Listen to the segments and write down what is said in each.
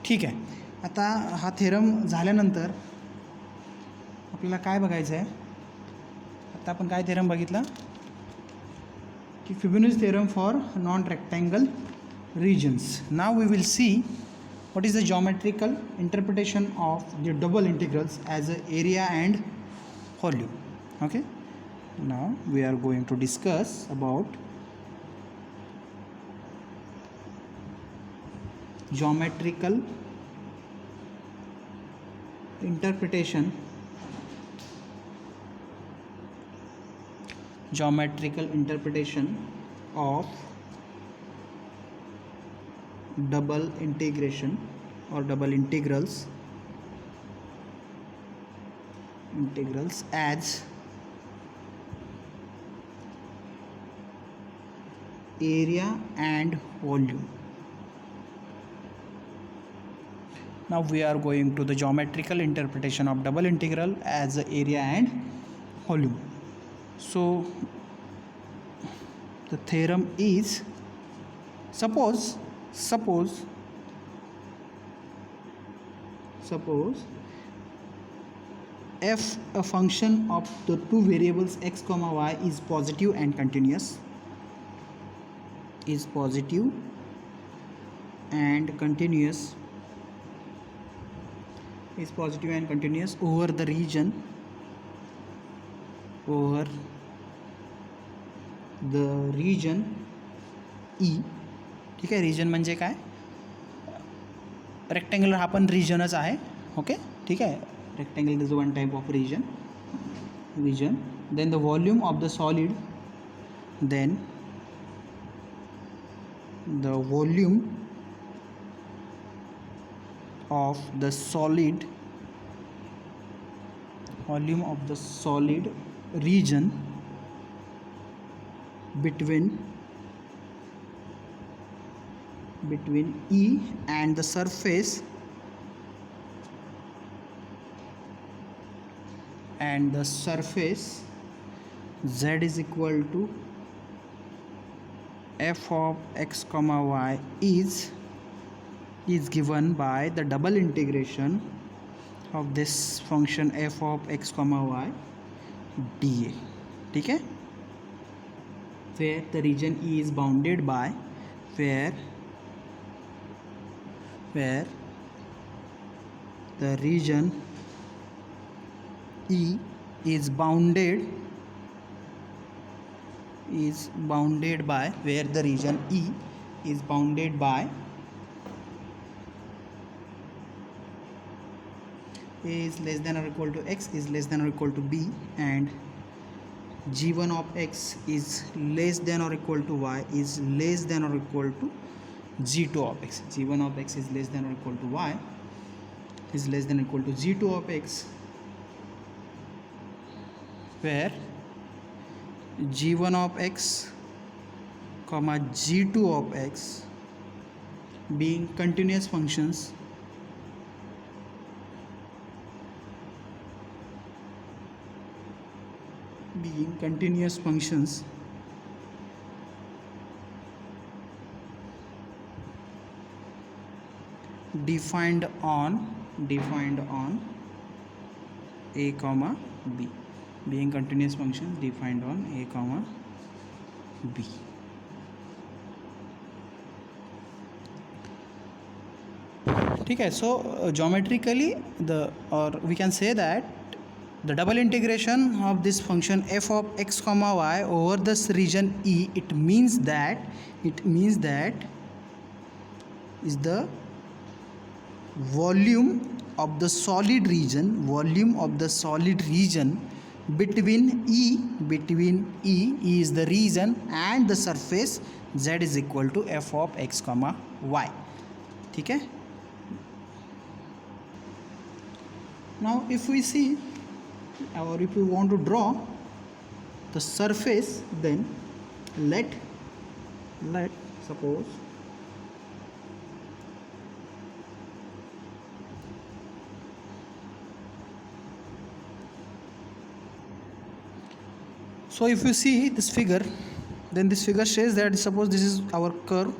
ठीक आहे. आता हा थेरम झाल्यानंतर आपल्याला काय बघायचं आहे. आता आपण काय थेरम बघितला की Fibonacci theorem for non rectangle regions. Now we will see what is the geometrical interpretation of the double integrals as a area and volume. Okay, now we are going to discuss about geometrical interpretation of double integration or double integrals as area and volume. Now we are going to the geometrical interpretation of double integral as area and volume. So the theorem is, suppose f a function of the two variables x comma y is positive and continuous over the region E. ठीक आहे. Region म्हणजे काय, rectangular हा पण रिजनच आहे. Okay, ठीक आहे. Rectangle is one type of region. Then the volume of the solid, region between E and the surface z is equal to f of x comma y is given by the double integration of this function f of x comma y dA. ठीक है, where the region E is bounded by the region E is bounded by where the region E is bounded by a is less than or equal to x is less than or equal to b, and g1 of x is less than or equal to y is less than or equal to g2 of x. g1 of x is less than or equal to y is less than or equal to g2 of x, where g1 of x comma g2 of x being continuous functions defined on a comma b, being continuous functions defined on a comma b. ठीक है. So geometrically we can say that the double integration of this function f of x comma y over this region E, it means that is the volume of the solid region between E is the region and the surface z is equal to f of x comma y. ठीक है. Now if we see, or if we want to draw the surface, then let suppose so if you see this figure, then this figure says that suppose this is our curve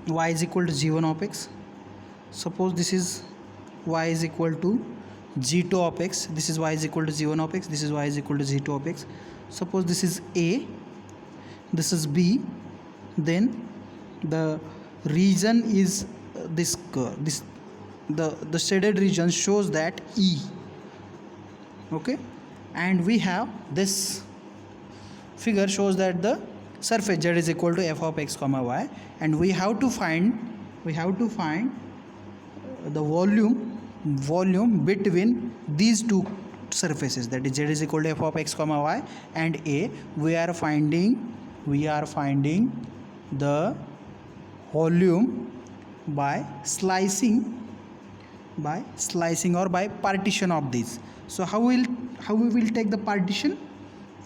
y is equal to g1 of x. Suppose this is y is equal to g2 of x. This is y is equal to g1 of x. This is y is equal to g2 of x. Suppose this is a, this is b, then the region is this curve. This the shaded region shows that E. Okay, and we have this figure shows that the surface z is equal to f of x comma y, and we have to find the volume between these two surfaces, that is z is equal to f of x comma y and a. We are finding the volume by slicing or by partition of these. So how we will take the partition?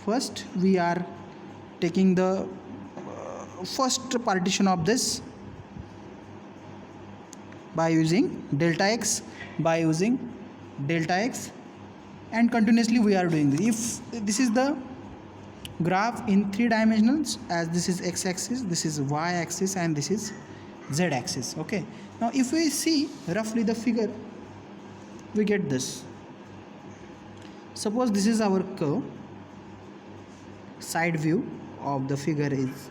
First we are taking the first partition of this by using delta x, and continuously we are doing this. If this is the graph in 3 dimensions, as this is x axis, this is y axis, and this is z axis. Okay, now if we see roughly the figure, we get this. Suppose this is our curve. Side view of the figure is,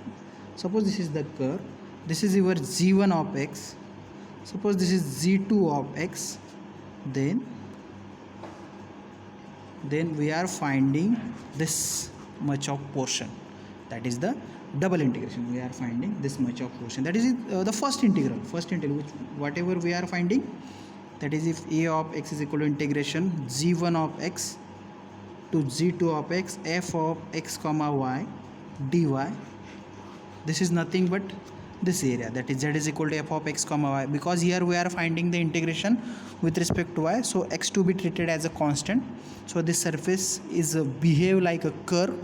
suppose this is the curve, this is your g1 of x, suppose this is g2 of x, then we are finding this much of portion, that is the double integration. We are finding this much of portion, that is the first integral which whatever we are finding, that is if a of x is equal to integration g1 of x to g2 of x f of x comma y dy. This is nothing but this area, that is z is equal to f of x comma y, because here we are finding the integration with respect to y, so x to be treated as a constant. So this surface is behave like a curve,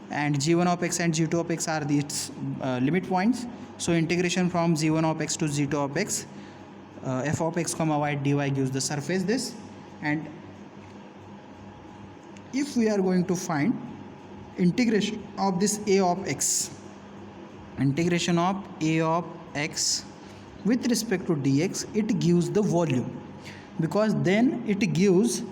and g1 of x and g2 of x are its limit points. So integration from g1 of x to g2 of x, f of x comma y dy gives the surface this. And if we are going to find integration of this a of x, with respect to dx, it gives the volume, because then it gives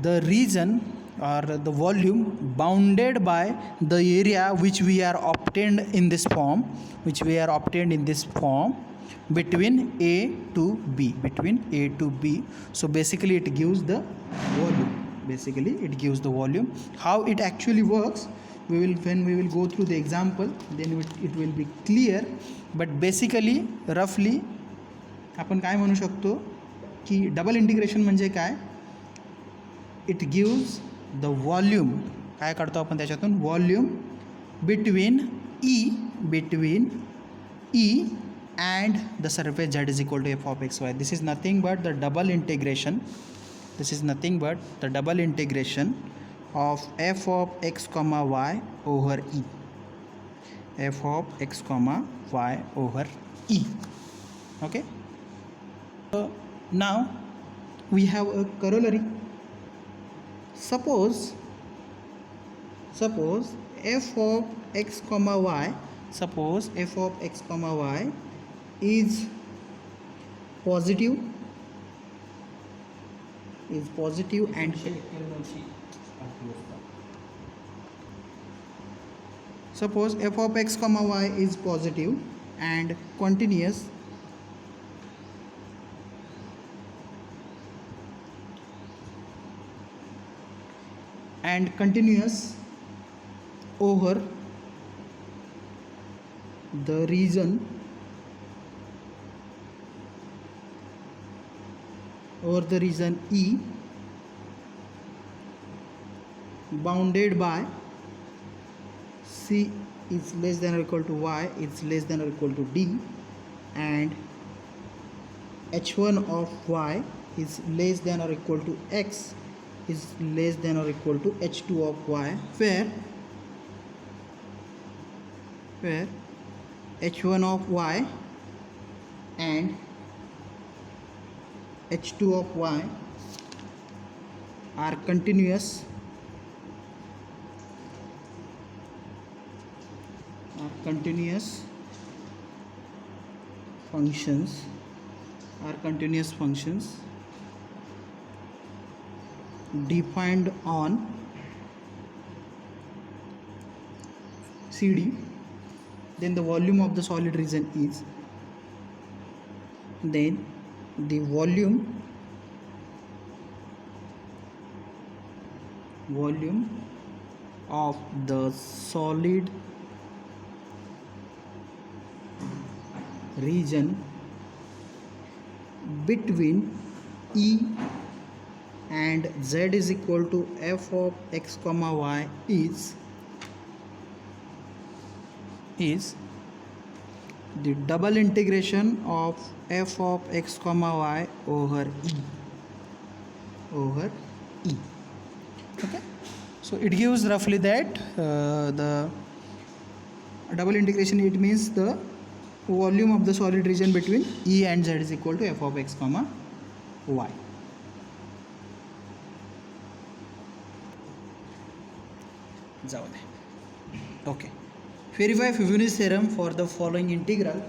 the region or the volume bounded by the area which we are obtained in this form, between a to b, So basically it gives the volume. How it actually works, when we will go through the example, then it will be clear. But basically roughly आपण काय म्हणू शकतो की double integration म्हणजे काय, it gives the volume, काय काढतो आपण त्याच्यातून, volume between E and the surface z is equal to f of x y. This is nothing but the double integration of f of x comma y over e, okay. So now we have a corollary. Suppose f of x comma y is positive and suppose f of x comma y is positive and continuous over the region E bounded by C is less than or equal to y is less than or equal to d, and h1 of y is less than or equal to x is less than or equal to h2 of y, where h1 of y and h2 of y are continuous functions are continuous functions defined on CD, then the volume of the solid region is, then the volume of the solid region between E and Z is equal to f of x comma y is the double integration of f of x comma y over E. Okay, so it gives roughly that the double integration, it means the volume of the solid region between E and Z is equal to f of x comma y. जाऊ दे. Okay, verify Fibonacci theorem for the following integral.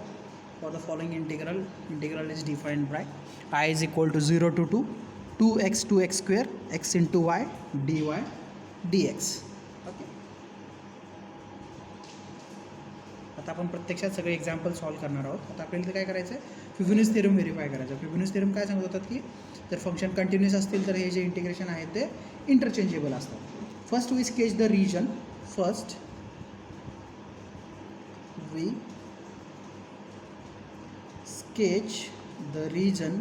Integral is defined by I is equal to 0 to 2x square x into y dy dx. Okay, आता आपण प्रत्यक्षात सगळे example solve करणार आहोत. आता आपल्याला इथे काय करायचं आहे, फिबोनाची थेरम व्हेरीफाय करायचं. फिबोनाची थेरम काय सांगत होतात की जर फंक्शन कंटिन्यूअस असतील तर हे जे इंटिग्रेशन आहेत ते इंटरचेंजेबल असतात. First we sketch the region. फर्स्ट we sketch the region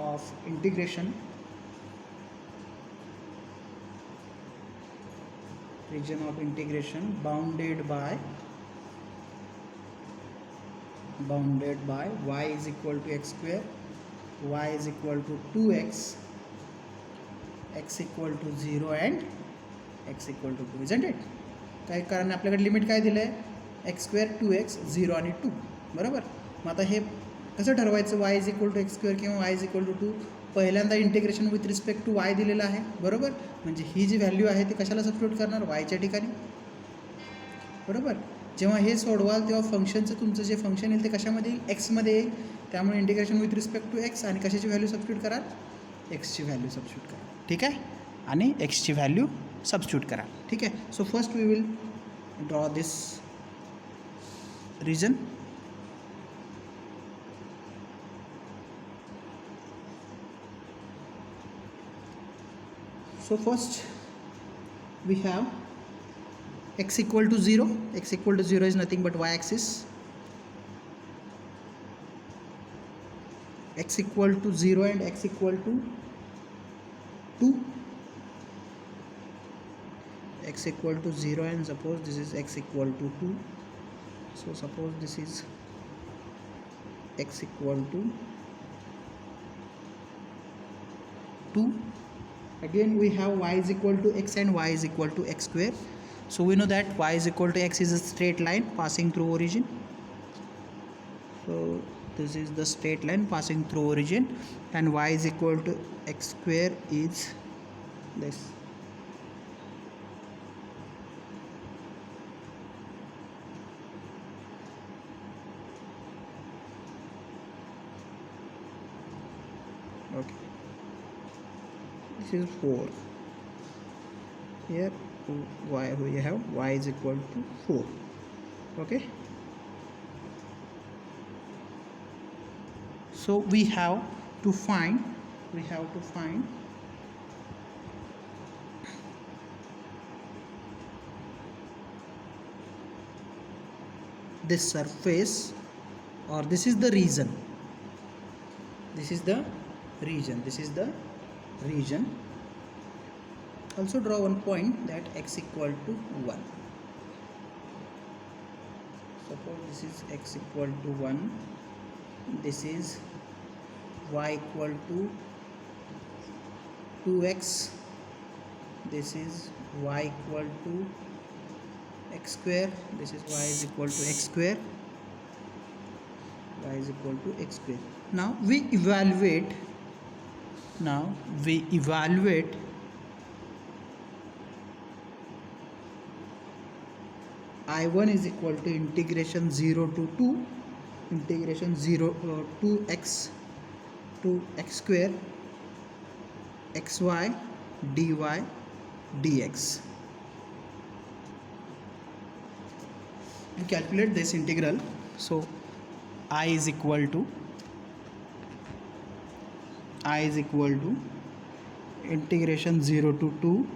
of integration bounded by y is equal to x square, y is equal to 2x, x equal to 0 and x equal to 2, isn't it? काय कारण आपल्याकडे limit काय दिलं आहे, x square 2x 0 आणि 2, बरोबर. मग आता हे कसं ठरवायचं, y is equal to x square किंवा y इज इक्वल टू 2. पहिल्यांदा integration with respect to y दिलेलं आहे, बरोबर. म्हणजे ही जी व्हॅल्यू आहे ती कशाला सबस्टिट्यूट करणार, yच्या ठिकाणी, बरोबर. जेव्हा हे सोडवाल तेव्हा फंक्शनचं तुमचं जे फंक्शन येईल ते कशामध्ये येईल, एक्समध्ये येईल. त्यामुळे integration with respect to x आणि कशाची व्हॅल्यू सबस्टिट्यूट कराल, एक्सची व्हॅल्यू सबस्टिट्यूट करा. ठीक आहे, आणि एक्सची व्हॅल्यू सबस्टिट्यूट करा. ठीक आहे. So first we will draw this region. So first we have x equal to 0. X equal to 0 is nothing but y axis. X equal to 0 and x equal to 2. X equal to 0 and suppose this is x equal to 2. So suppose this is x equal to 2. Again we have y is equal to x and y is equal to x square. So we know that y is equal to x is a straight line passing through origin. So this is the straight line passing through origin, and y is equal to x square is this. Okay, this is 4. Here y, we have y is equal to 4. Okay, so we have to find this surface, or this is the region. This is the region. Also draw one point that x equal to 1. Suppose this is x equal to 1. This is y equal to 2x. This is y equal to x square. This is y is equal to x square. Y is equal to x square. Now we evaluate I1 is equal to integration 0 to 2 integration 0 to x square xy dy dx. We calculate this integral. So I is equal to integration 0 to 2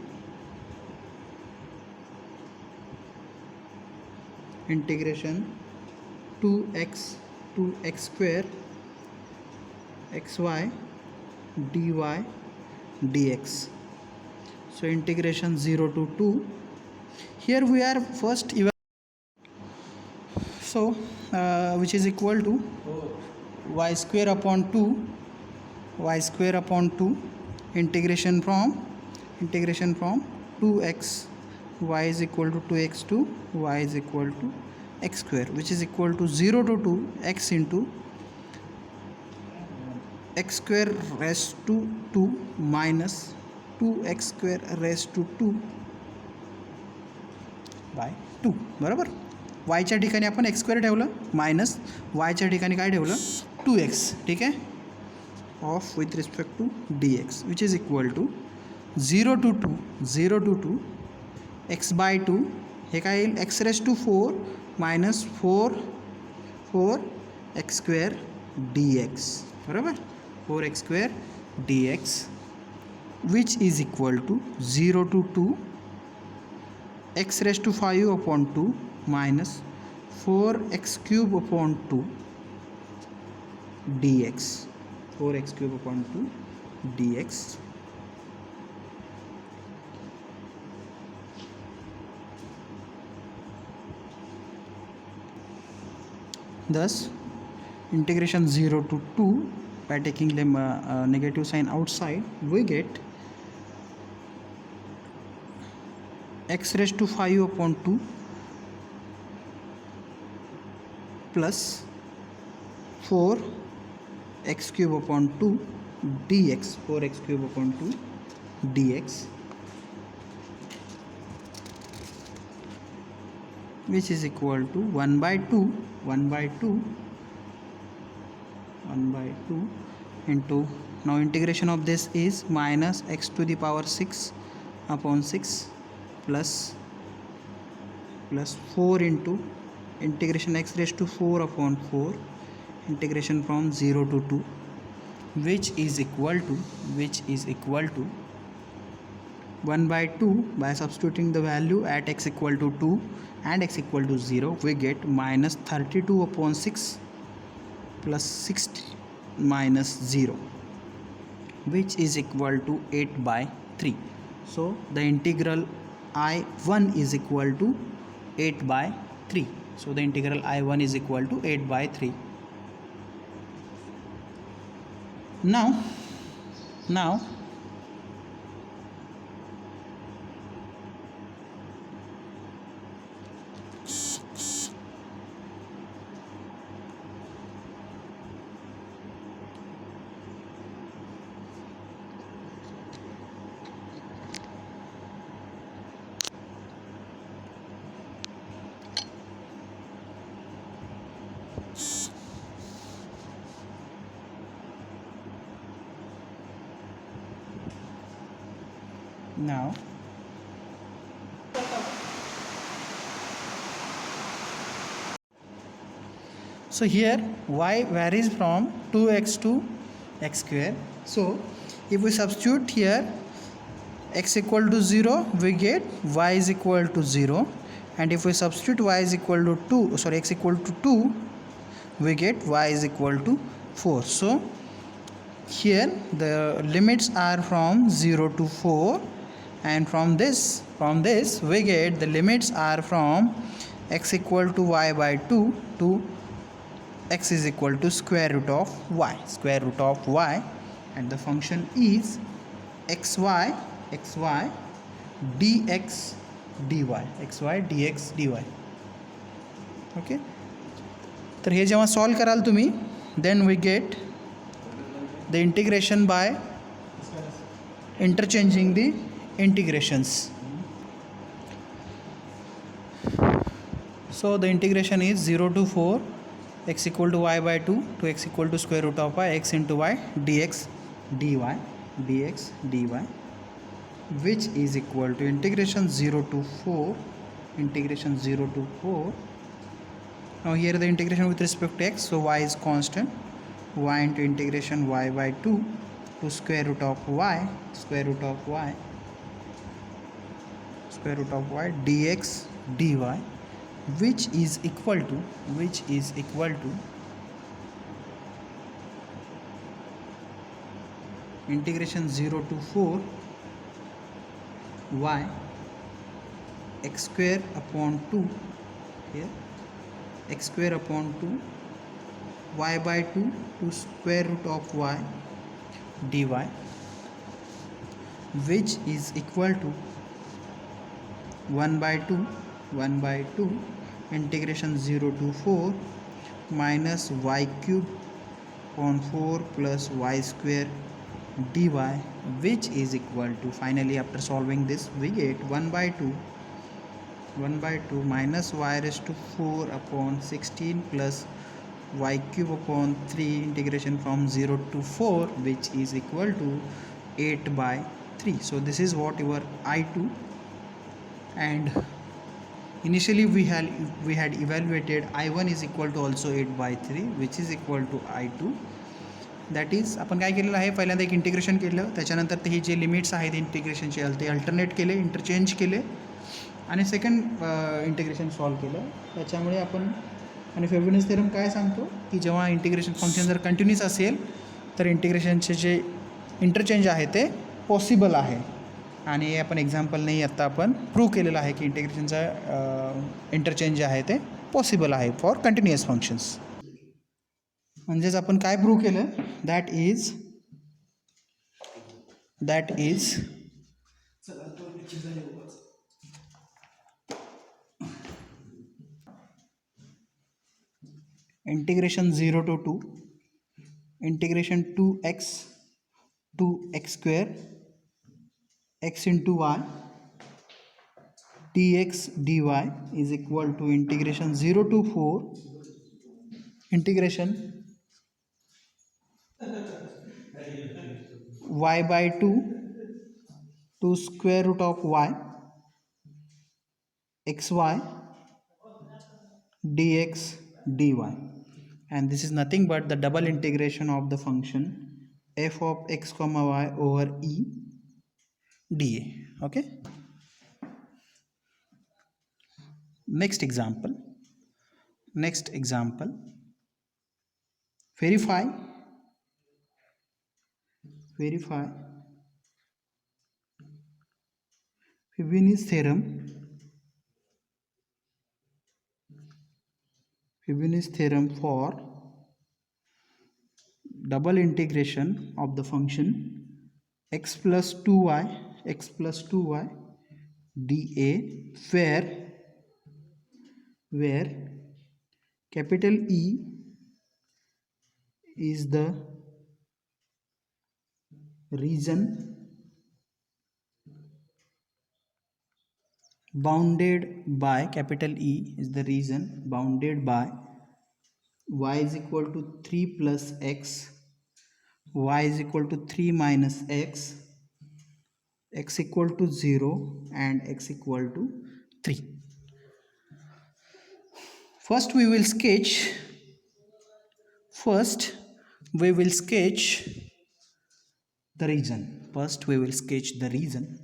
integration 2x square xy dy dx. So integration 0 to 2. Here we are first so which is equal to y square upon 2 integration from 2x y is equal to 2x to y is equal to x square, which is equal to 0 to 2 x into x square raised to 2 minus 2x square raised to 2 by 2. बरोबर. वायच्या ठिकाणी आपण x square ठेवलं minus वायच्या ठिकाणी काय ठेवलं 2x. ठीक आहे. Of with respect to dx which is equal to 0 to 2 x by 2 हे काय येईल x raise to 4 minus 4 x square dx. बरोबर. 4x square dx which is equal to 0 to 2 x raised to 5 upon 2 minus 4x cube upon 2 dx. 4x cube upon 2 dx. Thus integration 0 to 2 by taking the negative sign outside, we get x raised to 5 upon 2 plus 4x cube upon 2 dx. 4x cube upon 2 dx which is equal to 1 by 2 into, now integration of this is minus x to the power 6 upon 6 plus 4 into integration x raised to 4 upon 4 integration from 0 to 2 which is equal to 1 by 2. By substituting the value at x equal to 2 and x equal to 0, we get minus 32 upon 6 plus 60 minus 0 which is equal to 8 by 3. So the integral I1 is equal to 8 by 3. So the integral I1 is equal to 8 by 3. Now so here y varies from 2x to x square. So if we substitute here x equal to 0, we get y is equal to 0, and if we substitute y is equal to 2, sorry, x equal to 2, we get y is equal to 4. So here the limits are from 0 to 4, and from this we get the limits are from x equal to y by 2 to x is equal to square root of y, and the function is xy dx dy. Okay. तर हे जेव्हा solve कराल तुम्ही, then we get the integration by interchanging the integrations. So the integration is 0 to 4 x equal to y by 2 to x equal to square root of y x into y dx dy dx dy, which is equal to integration 0 to 4 integration 0 to 4. Now here the integration with respect to x, so y is constant, y into integration y by 2 to square root of y square root of y square root of y dx dy, which is equal to integration 0 to 4 y x square upon 2, here x square upon 2 y by 2 to square root of y dy, which is equal to 1 by 2 integration 0 to 4 minus y cube upon 4 plus y square dy, which is equal to, finally after solving this we get 1 by 2 minus y raised to 4 upon 16 plus y cube upon 3 integration from 0 to 4, which is equal to 8 by 3. So this is what your I2, and initially we had evaluated I1 is equal to also 8 by 3, which is equal to I2. That is आपण काय केलेलं आहे, पहिल्यांदा एक integration केलं, त्याच्यानंतर ते हे जे limits आहेत इंटिग्रेशनचे ते अल्टरनेट केले, इंटरचेंज केले आणि सेकंड इंटिग्रेशन सॉल्व केलं. त्याच्यामुळे आपण, आणि फेब्युनस थेरम काय सांगतो की जेव्हा इंटिग्रेशन फंक्शन जर कंटिन्यूस असेल तर इंटिग्रेशनचे जे इंटरचेंज आहे ते पॉसिबल आहे. आणि आपण एक्झाम्पलनेही आत्ता आपण प्रूव्ह केलेलं आहे की इंटिग्रेशनचा इंटरचेंज जे आहे ते पॉसिबल आहे फॉर कंटिन्युअस फंक्शन्स. म्हणजेच आपण काय प्रूव्ह केलं, that is integration 0 to 2 integration 2x square x into y dx dy is equal to integration 0 to 4 integration y by 2 to square root of y xy dx dy, and this is nothing but the double integration of the function f of x comma y over e dA. Okay, next example verify Fibonacci theorem for double integration of the function x plus 2y dA, where capital E is the region bounded by, capital E is the region bounded by y is equal to 3 plus x, y is equal to 3 minus x, x equal to 0 and x equal to 3. First we will sketch the region.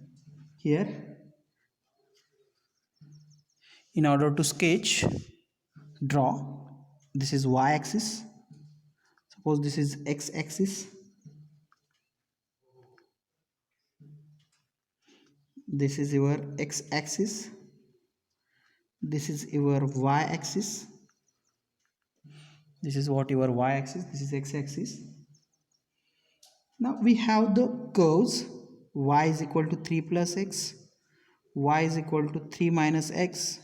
Here, in order to sketch, draw, this is y axis, suppose this is x axis, this is your x axis, this is your y axis, this is what your y axis, this is x axis. Now we have the curves y is equal to 3 plus x, y is equal to 3 minus x,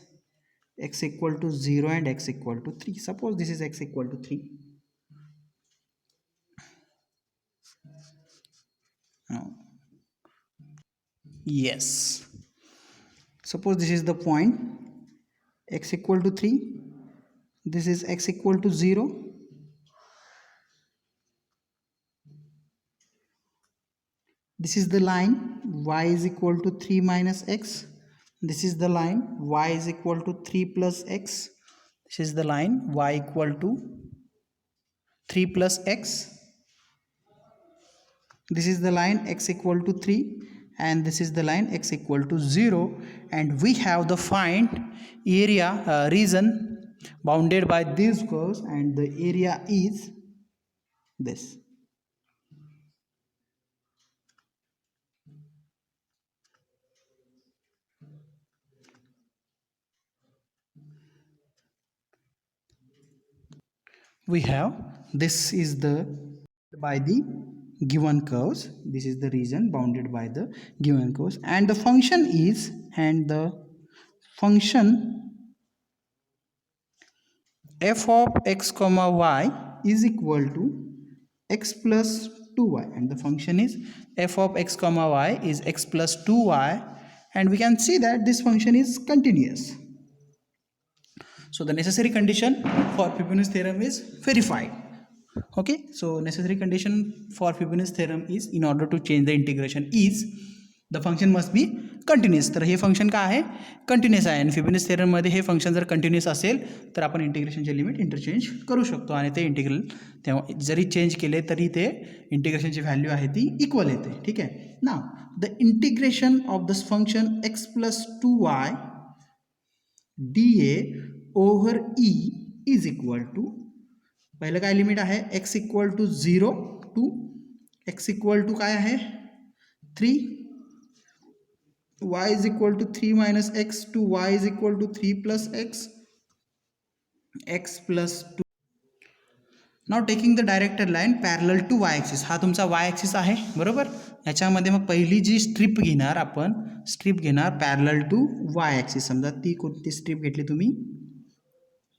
x equal to 0 and x equal to 3. Suppose this is x equal to 3. Now, yes, suppose this is the point x equal to 3, this is x equal to 0, this is the line y is equal to 3 minus x, this is the line y is equal to 3 plus x, this is the line y equal to 3 plus x, this is the line x equal to 3, and this is the line x equal to 0, and we have the find area region bounded by these curves, and the area is this. We have this is the by the given curves, this is the region bounded by the given curves, and the function is, and the function f of x comma y is equal to x plus 2y, and the function is f of x comma y is x plus 2y, and we can see that this function is continuous. So the necessary condition for Fibonacci theorem is verified. Okay, so necessary condition for Fibonacci theorem is, in order to change the integration, is the function must be continuous. तर हे function काय आहे, continuous आहे, आणि Fibonacci theorem मध्ये हे function जर continuous असेल तर आपण इंटिग्रेशनचे लिमिट इंटरचेंज करू शकतो, आणि ते इंटिग्रल तेव्हा जरी चेंज केले तरी ते इंटिग्रेशनची व्हॅल्यू आहे ती इक्वल येते. ठीक आहे. Now the integration of this function x plus 2y dA over E is equal to, पहिलं काय लिमिट आहे, x equal to 0 to x equal to काय आहे 3, y is equal to 3 minus x to y is equal to 3 plus x plus 2. Now taking the directed line parallel to y axis, हा तुमचा y axis आहे बरोबर. याच्यामध्ये मग पहिली जी strip घेणार आपण, स्ट्रिप घेणार पॅरलल टू y ॲक्सिस. समजा ती कोणती स्ट्रिप घेतली तुम्ही,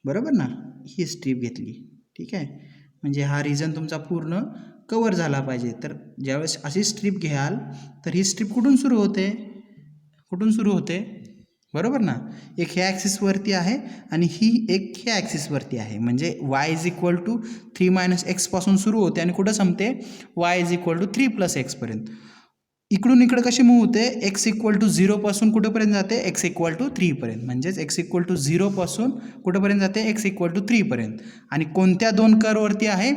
बरोबर ना, ही स्ट्रिप घेतली. ठीक आहे, म्हणजे हा रिजन तुमचा पूर्ण कवर झाला पाहिजे. तर ज्यावेळेस अशी स्ट्रिप घ्याल तर ही स्ट्रिप कुठून सुरू होते, कुठून सुरू होते, बरोबर ना, एक ह्या ॲक्सिसवरती आहे आणि ही एक ह्या ॲक्सिसवरती आहे. म्हणजे y is equal to 3 minus एक्सपासून सुरू होते आणि कुठं संपते, y is equal to 3 plus एक्सपर्यंत. इकडून इकडे कशी मूव होते, x इक्वल टू 0 पासून कुठेपर्यंत जाते, x इक्वल टू 3 पर्यंत. म्हणजेच x इक्वल टू 0 पासून कुठेपर्यंत जाते, x इक्वल टू 3 पर्यंत. आणि कोणत्या दोन कर्ववरती आहे,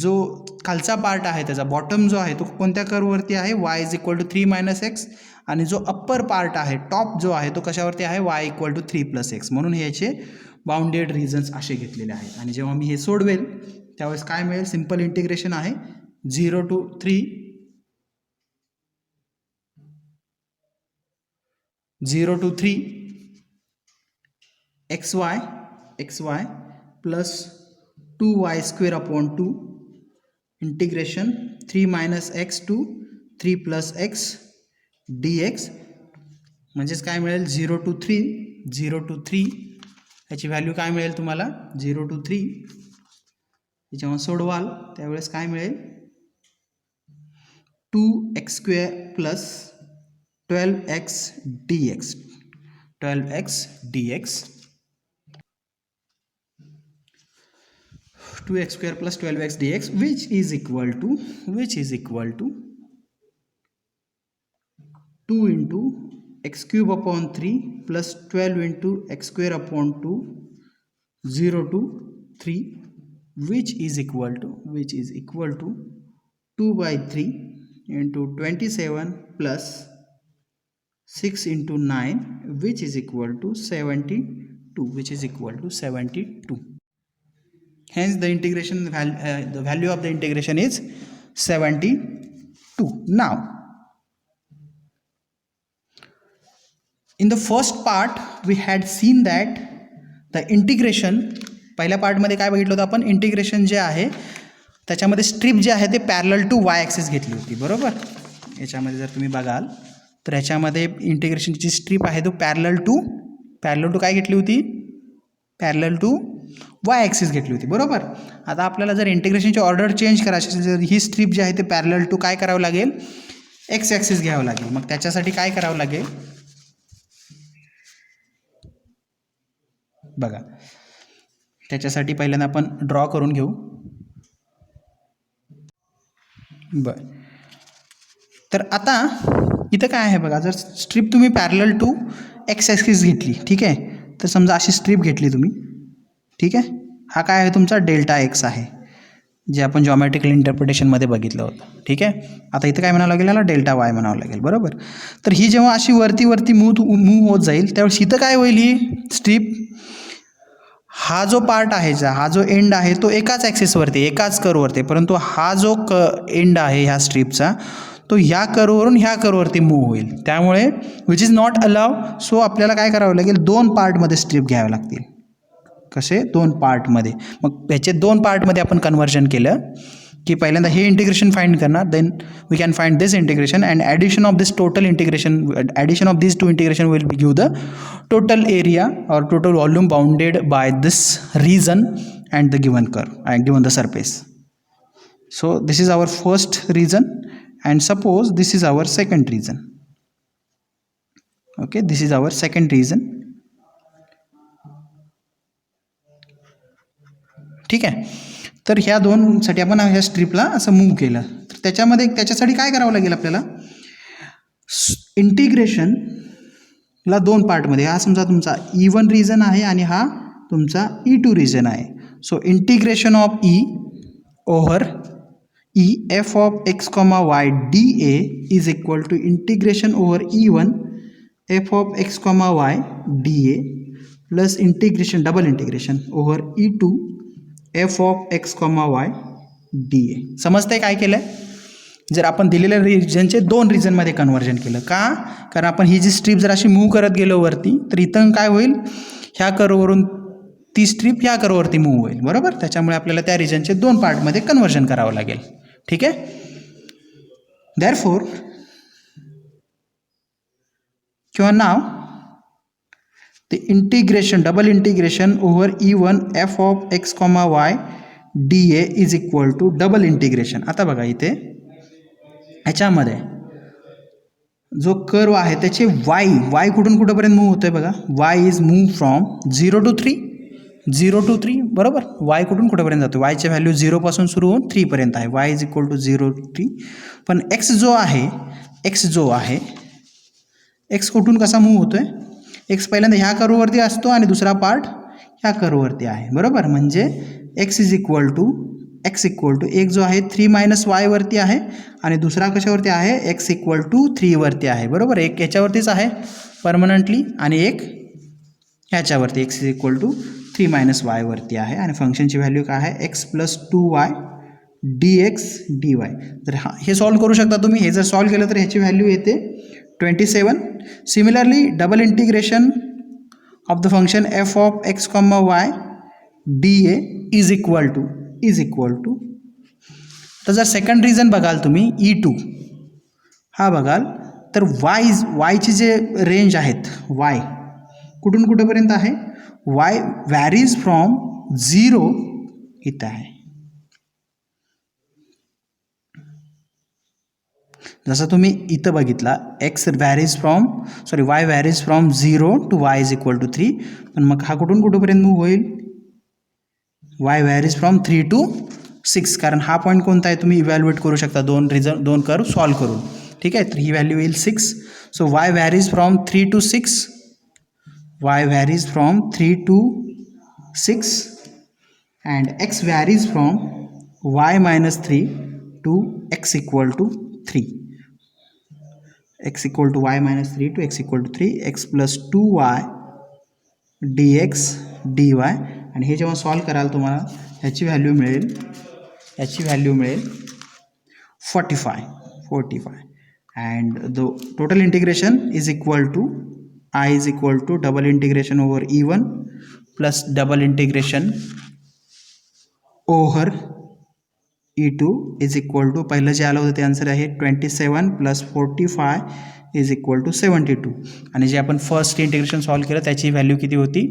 जो खालचा पार्ट आहे त्याचा बॉटम जो आहे तो कोणत्या कर्ववरती आहे, y is equal to 3 minus x, आणि जो अप्पर पार्ट आहे टॉप जो आहे तो कशावरती आहे, y equal to 3 plus x. म्हणून हे याचे बाउंडेड रिजन्स असे घेतलेले आहेत. आणि जेव्हा मी हे सोडवेल त्यावेळेस काय मिळेल, सिंपल इंटिग्रेशन आहे 0 to 3 0 to 3 xy plus 2y square upon 2 integration 3 minus x to 3 plus x dx. म्हणजेच काय मिळेल, 0 to 3 याची व्हॅल्यू काय मिळेल तुम्हाला, 0 to 3. जेव्हा सोडवाल त्यावेळेस काय मिळेल, 2x square plus 12x dx 2x square plus 12x dx which is equal to 2 into x cube upon 3 plus 12 into x square upon 2 0 to 3 which is equal to 2 by 3 into 27 plus 6 into 9 which is equal to 72. Hence the integration the value of the integration is 72. Now in the first part we had seen that the integration, पहिल्या पार्टमध्ये काय बघितलं होतं आपण, integration जे आहे त्याच्यामध्ये strip जे आहे ते parallel to y axis घेतली होती बरोबर. याच्यामध्ये जर तुम्ही बघाल तर याच्यामध्ये इंटिग्रेशनची स्ट्रिप आहे तो पॅरलल टू काय घेतली होती, पॅरलल टू वाय ॲक्सिस घेतली होती बरोबर. आता आपल्याला जर इंटिग्रेशनची ऑर्डर चेंज करायची असेल तर ही स्ट्रिप जी आहे ते पॅरलल टू काय करावं लागेल, एक्स ॲक्सिस घ्यावं लागेल. मग त्याच्यासाठी काय करावं लागेल, बघा, त्याच्यासाठी पहिल्यांदा आपण ड्रॉ करून घेऊ. बरं, तर आता इथं काय आहे बघा, जर स्ट्रीप तुम्ही पॅरलल टू एक्स ॲक्सिस घेतली, ठीक आहे, तर समजा अशी स्ट्रीप घेतली तुम्ही, ठीक आहे, हा काय आहे तुमचा डेल्टा एक्स आहे, जे आपण जॉमेट्रिकल इंटरप्रिटेशनमध्ये बघितलं होतं, ठीक आहे. आता इथं काय म्हणावं लागेल, याला डेल्टा वाय म्हणावं लागेल, बरोबर. तर ही जेव्हा अशी वरती मूव होत जाईल, त्यावेळेस इथं काय होईल, ही स्ट्रीप, हा जो पार्ट आहे, हा जो एंड आहे तो एकाच ॲक्सिसवरती, एकाच कर्ववरती, परंतु हा जो एंड आहे ह्या स्ट्रीपचा, तो ह्या कर्ववरून ह्या कर्ववरती मूव्ह होईल. त्यामुळे विच इज नॉट अलाव. सो आपल्याला काय करावं लागेल, 2 पार्टमध्ये स्ट्रीप घ्यावे लागतील. कसे, 2 पार्टमध्ये. मग ह्याचे 2 पार्टमध्ये आपण कन्व्हर्जन केलं की पहिल्यांदा हे इंटिग्रेशन फाइंड करणार, then we can find this integration and addition of this total integration, addition of this 2 integration will be give the total area or total volume bounded by this region and the given curve and given the surface. So this is our first region and suppose this is our second reason. Okay, this is our second reason. ठीक आहे. तर ह्या दोनसाठी आपण ह्या स्ट्रीपला असं move केलं, तर त्याच्यासाठी काय करावं लागेल आपल्याला, इंटिग्रेशनला 2 पार्टमध्ये, हा समजा तुमचा E1 रिजन आहे आणि हा तुमचा E2 रिजन आहे. So integration of E over E f of x comma y dA is equal to integration over E1 f of x comma y dA plus integration, double integration over E2 f of x comma y dA. समजतंय काय केलं आहे? जर आपण दिलेल्या रिजनचे 2 रिजनमध्ये conversion केलं, का, कारण आपण ही जी स्ट्रीप जर अशी मूव्ह करत गेलो वरती, तर इथं काय होईल, ह्या कर्ववरून ती स्ट्रीप ह्या कर्ववरती मूव्ह होईल, बरोबर. त्याच्यामुळे आपल्याला त्या रिजनचे 2 पार्टमध्ये कन्व्हर्जन करावं लागेल, ठीक आहे. देअरफॉर किंवा नाव the integration, double integration over E1 f of x comma y dA is equal to double integration. आता बघा इथे ह्याच्यामध्ये जो कर्व आहे त्याचे y कुठून कुठंपर्यंत मूव्ह होतोय बघा, y is move from 0 to 3, बरोबर. y कुठून कुठंपर्यंत जातो, y ची व्हॅल्यू 0 पासून सुरू होऊन 3 पर्यंत आहे, y is equal to 0 to 3. पण x जो आहे x कुठून कसा मूव्ह होतोय, x पहिल्यांदा ह्या कर्ववरती असतो आणि दुसरा पार्ट ह्या कर्ववरती आहे, बरोबर. म्हणजे x इक्वल टू एक जो आहे 3 - y वरती आहे आणि दुसरा कशावरती आहे, x इक्वल टू 3 वरती आहे, बरोबर. एक याच्यावरतीच आहे परमनंटली आणि एक ह्याच्यावरती x इक्वल टू 3 - y वरती आहे आणि फंक्शनची व्हॅल्यू काय आहे, x + 2y dx dy. तर हे सॉल्व करू शकता तुम्ही. हे जर सॉल्व केलं तर ह्याची व्हॅल्यू येते 27. Similarly double integration of the function f of x comma y dA is equal to तर जर सेकंड रिजन बघाल तुम्ही E2 हा बघाल तर yची जे रेंज आहेत, y कुठून कुठेपर्यंत आहे, y व्हॅरीज फ्रॉम 0 इथं आहे. जसं तुम्ही इथं बघितला y varies from 0 to y is equal to 3. पण मग हा कुठून कुठेपर्यंत मूव्ह होईल, y व्हॅरीज फ्रॉम 3 to 6, कारण हा पॉईंट कोणता आहे तुम्ही इव्हॅल्युएट करू शकता दोन कर्व सॉल्व करून, ठीक आहे. तर ही व्हॅल्यू येईल 6. सो y varies from 3 to 6 and x varies from y - 3 to x equal to 3. x equal to y - 3 to x equal to 3, x plus 2y dx dy. आणि हे जेव्हा सॉल्व कराल तुम्हाला ह्याची व्हॅल्यू मिळेल 45 and the total integration is equal to I is equal to double integration over E1 plus double integration over E2 is equal to, पहिलं जे आलं होतं ते आन्सर आहे 27 + 45 इज इक्वल टू 72. आणि जे आपण फर्स्ट इंटिग्रेशन सॉल्व केलं त्याची व्हॅल्यू किती होती,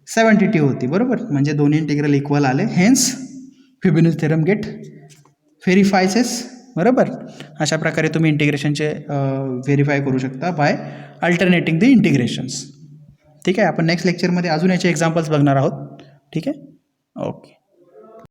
72 होती, बरोबर. म्हणजे दोन्ही इंटिग्रल इक्वल आले, हेन्स फ्युबिनस थेरम गेट व्हेरीफायसेस, बरोबर. अशा प्रकारे तुम्ही इंटिग्रेशनचे व्हेरीफाय करू शकता बाय अल्टरनेटिंग द इंटिग्रेशन्स. ठीक आहे. आपण नेक्स्ट लेक्चरमध्ये अजून याचे एक्झाम्पल्स बघणार आहोत. ठीक आहे. ओके.